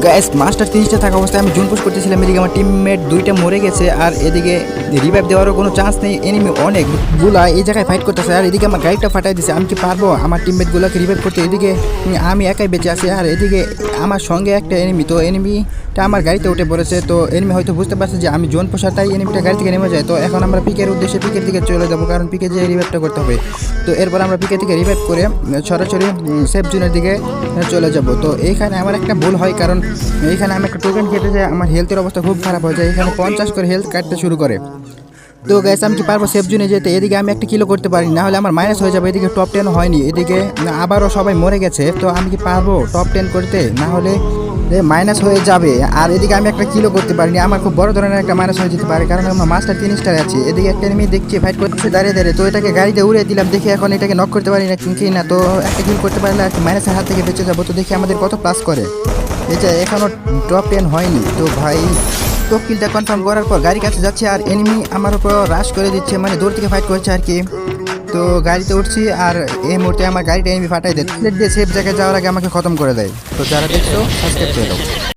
Guys master 30টা থাকা অবস্থায় আমি জুন পুশ করতেছিলাম, এদিকে আমার টিমমেট 2টা মরে গেছে আর এদিকে রিভাইভ দেওয়ারও কোনো চান্স নেই। এনিমি অনেক গুলা এই জায়গায় ফাইট করতেছে আর এদিকে আমার গাড়িটা ফাটাই দিছে। আমি কি পারবো আমার টিমমেটগুলোকে রিভাইভ করতে? এদিকে আমি একাই বেঁচে আছি আর এদিকে আমার সঙ্গে একটা এনিমি, তো এনিমিটা আমার গাড়িতে উঠে পড়েছে। তো এনিমি হয়তো বুঝতে পারছে যে আমি জোন পোষার, তাই এনিমিটা গাড়ি থেকে নেমে যায়। তো এখন আমরা পিকের উদ্দেশ্যে পিকের দিকে চলে যাবো, কারণ পিকে যে রিভাইভটা করতে হবে। তো এরপর আমরা পিকে থেকে রিভাইভ করে সরাসরি সেফ জোনের দিকে চলে যাব। তো এইখানে আমার একটা ভুল হয়, কারণ এইখানে আমি একটা টোকেন কেটে যায়, আমার হেলথের অবস্থা খুব খারাপ হয়ে যায়। এখানে 50 করে হেলথ কাটতে শুরু করে। তো গাইস আমি কি পারবো সেফ জোনে যেতে? এদিকে আমি একটা কিলো করতে পারি, না হলে আমার মাইনাস হয়ে যাবে। এদিকে টপ 10 হয়নি, এদিকে আবারও সবাই মরে গেছে। তো আমি কি পারবো টপ 10 করতে? না হলে মাইনাস হয়ে যাবে। আর এদিকে আমি একটা কিলো করতে পারিনি, আমার খুব বড় ধরনের একটা মাইনাস হয়ে যেতে পারে, কারণ আমার মাস্টার 3 স্টার আছে। এদিকে একটা এনিমি দেখছি ফাইট করছে দাঁড়িয়ে দাঁড়িয়ে, তো এটাকে গাড়িতে উড়িয়ে দিলাম। দেখি এখন এটাকে নক করতে পারি না কি না। তো একটা কিল করতে পারলে আর মাইনাসের হাত থেকে বেঁচে যাবো। তো দেখি আমাদের কত প্লাস করে। এই যে এখনও টপ 10 হয়নি। তো ভাই তো কিলটা কনফার্ম করার পর গাড়ির কাছে যাচ্ছে আর এনিমি আমার উপর রাশ করে দিচ্ছে, মানে দূর থেকে ফাইট করছে আর কি। তো গাড়িতে উঠছি আর এই মুহূর্তে আমার গাড়িটা এনিমি ফাটাই দেয়, দিয়ে সেফ জায়গায় যাওয়ার আগে আমাকে খতম করে দেয়। তো যারা দেখছো সাবস্ক্রাইব করে দাও।